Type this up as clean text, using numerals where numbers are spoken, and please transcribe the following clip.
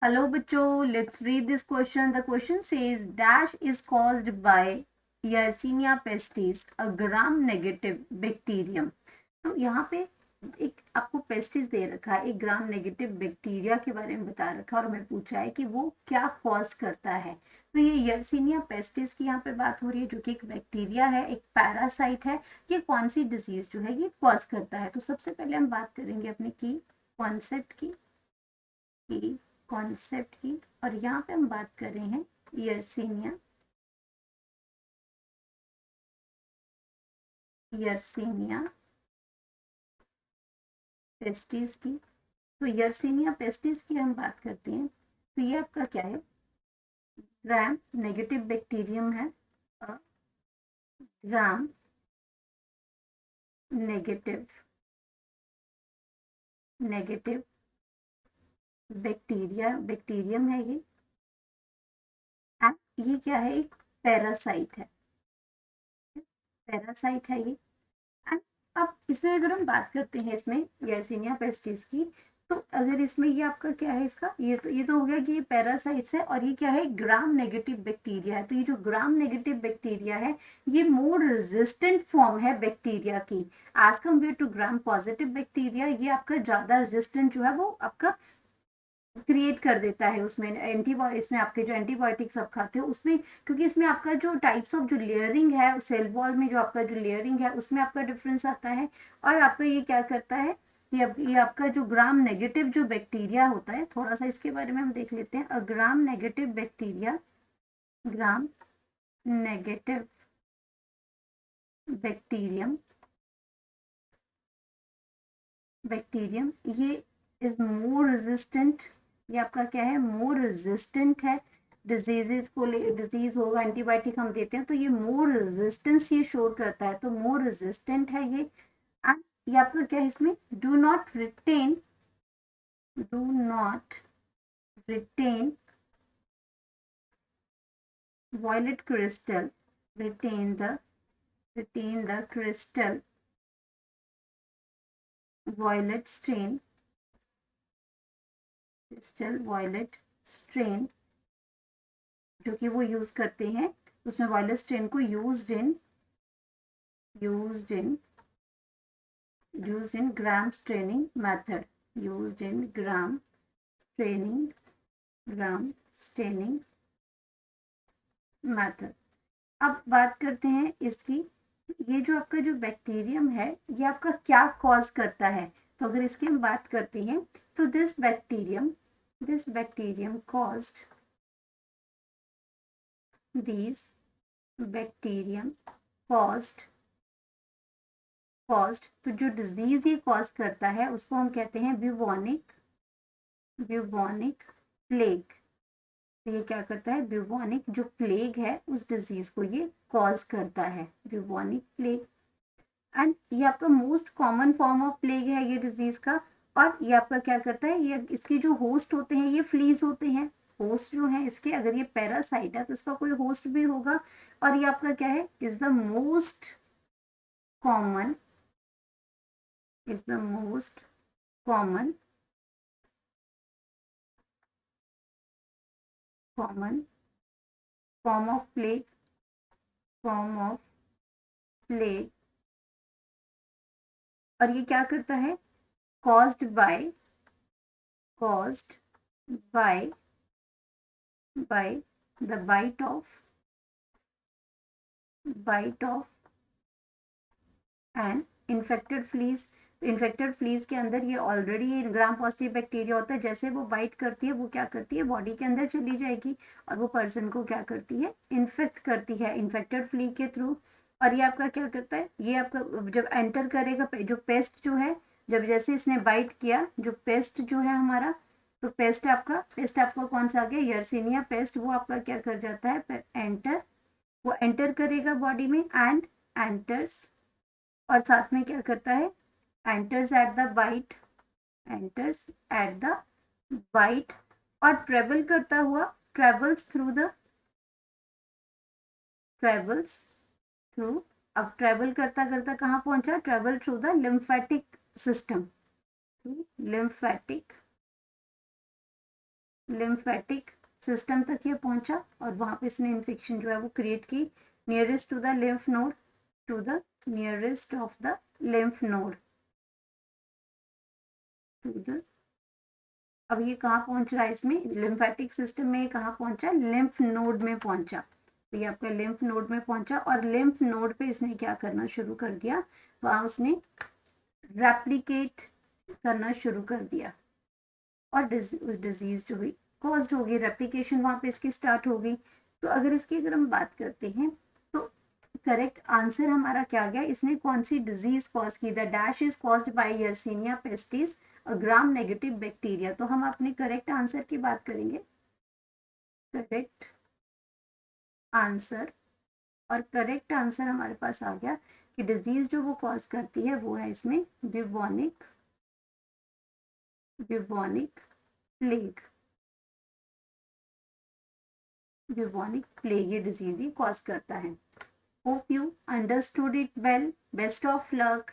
Hello, बच्चों. Let's read this question. The question says dash is caused by Yersinia pestis, a gram-negative bacterium. तो यहाँ पे एक आपको पेस्टिस दे रखा है, एक ग्राम नेगेटिव बैक्टीरिया के बारे में बता रखा है और हमें पूछा है कि वो क्या कॉज करता है. तो ये यर्सिनिया पेस्टिस की यहाँ पे बात हो रही है, जो कि एक बैक्टीरिया है, एक पैरासाइट है. ये कौन सी डिजीज जो है ये कॉज करता है. तो सबसे पहले हम बात करेंगे अपने की कॉन्सेप्ट की और यहाँ पे हम बात कर रहे हैं यर्सिनिया पेस्टिस की. तो यर्सिनिया पेस्टिस की हम बात करते हैं तो ये आपका क्या है, ग्राम नेगेटिव बैक्टीरियम है. ग्राम नेगेटिव बैक्टीरियम है ये. एंड ये क्या है, एक पैरासाइट है ये. एंड अब इसमें अगर हम बात करते हैं इसमें यर्सिनिया पेस्टिस की, तो अगर इसमें ये आपका क्या है, इसका ये तो हो गया कि ये पैरासाइट्स है और ये क्या है, ग्राम नेगेटिव बैक्टीरिया है. तो ये जो ग्राम नेगेटिव बैक्टीरिया है ये मोर रेजिस्टेंट फॉर्म है बैक्टीरिया की as compare to gram positive bacteria. ये आपका ज्यादा रेजिस्टेंट जो है वो आपका क्रिएट कर देता है उसमें इसमें आपके जो एंटीबायोटिक्स आप खाते हो उसमें, क्योंकि इसमें आपका जो टाइप्स ऑफ जो लेयरिंग है सेल वॉल में, जो आपका जो लेयरिंग है उसमें आपका डिफरेंस आता है. और आपका ये क्या करता है, ये आपका जो ग्राम नेगेटिव जो बैक्टीरिया होता है, थोड़ा सा इसके बारे में हम देख लेते हैं. ग्राम नेगेटिव बैक्टीरियम ये इज मोर रेजिस्टेंट. ये आपका क्या है, मोर रेजिस्टेंट है डिजीजेस को. डिजीज होगा, एंटीबायोटिक हम देते हैं तो ये मोर रेजिस्टेंस ये शो करता है, तो मोर रेजिस्टेंट है ये. एंड ये आपका क्या है, इसमें do not retain violet crystal retain the crystal violet strain जो कि वो यूज करते हैं. उसमें वायलेट स्ट्रेन को used in gram staining method. अब बात करते हैं इसकी, ये जो आपका जो बैक्टीरियम है ये आपका क्या कॉज करता है. तो अगर इसकी हम बात करते हैं तो दिस बैक्टीरियम कॉज्ड तो जो डिजीज ये कॉज करता है उसको हम कहते हैं ब्यूबोनिक प्लेग. तो ये क्या करता है, ब्यूबोनिक जो प्लेग है उस डिजीज को ये कॉज करता है, ब्यूबोनिक प्लेग. एंड ये आपका most common form of plague है ये डिजीज का. और ये आपका क्या करता है, ये इसके जो होस्ट होते हैं ये फ्लीज होते हैं. होस्ट जो है इसके, अगर ये पैरासाइट है तो इसका कोई होस्ट भी होगा. और ये आपका क्या है, is the most common common form of plague. और ये क्या करता है, caused by the bite of an infected fleas. Infected fleas के अंदर ये ऑलरेडी ग्राम पॉजिटिव बैक्टीरिया होता है. जैसे वो बाइट करती है वो क्या करती है, बॉडी के अंदर चली जाएगी और वो पर्सन को क्या करती है, इन्फेक्ट करती है इन्फेक्टेड फ्ली के थ्रू. और ये आपका क्या करता है, ये आपका जब एंटर करेगा जो पेस्ट जो है, जब जैसे इसने बाइट किया जो पेस्ट जो है हमारा, तो पेस्ट आपका कौन सा आ गया, यर्सिनिया पेस्ट. वो आपका क्या कर जाता है, वो एंटर करेगा बॉडी में एंड एंटर्स. और साथ में क्या करता है, enters at the bite और ट्रेवल करता हुआ travels through. अब ट्रेवल करता करता कहाँ पहुंचा, travel through the lymphatic system, lymphatic system तक ये पहुंचा और वहां पे इसने इन्फेक्शन जो है वो क्रिएट की nearest to the lymph node, to the nearest of the lymph node, to the, अब ये कहाँ पहुंच रहा है, इसमें लिम्फेटिक सिस्टम में कहाँ पहुंचा, लिम्फ नोड में पहुंचा। तो ये आपका लिम्फ नोड में पहुंचा और लिम्फ नोड पे इसने क्या करना शुरू कर दिया, वहां उसने रेप्लिकेट करना शुरू कर दिया और उस डिजीज जो हुई कॉज हो गई, रेप्लिकेशन वहां पे इसकी स्टार्ट हो गई। तो अगर इसकी अगर हम बात करते हैं तो करेक्ट आंसर हमारा क्या गया, इसने कौन सी डिजीज कॉज की, the dash is caused by Yersinia pestis gram negative bacteria. तो हम अपने करेक्ट आंसर की बात करेंगे, करेक्ट आंसर, और करेक्ट आंसर हमारे पास आ गया कि डिजीज जो वो कॉज करती है वो है इसमें bubonic, bubonic plague, bubonic plague ये डिजीज ही कॉज करता है। Hope you understood it well, best of luck.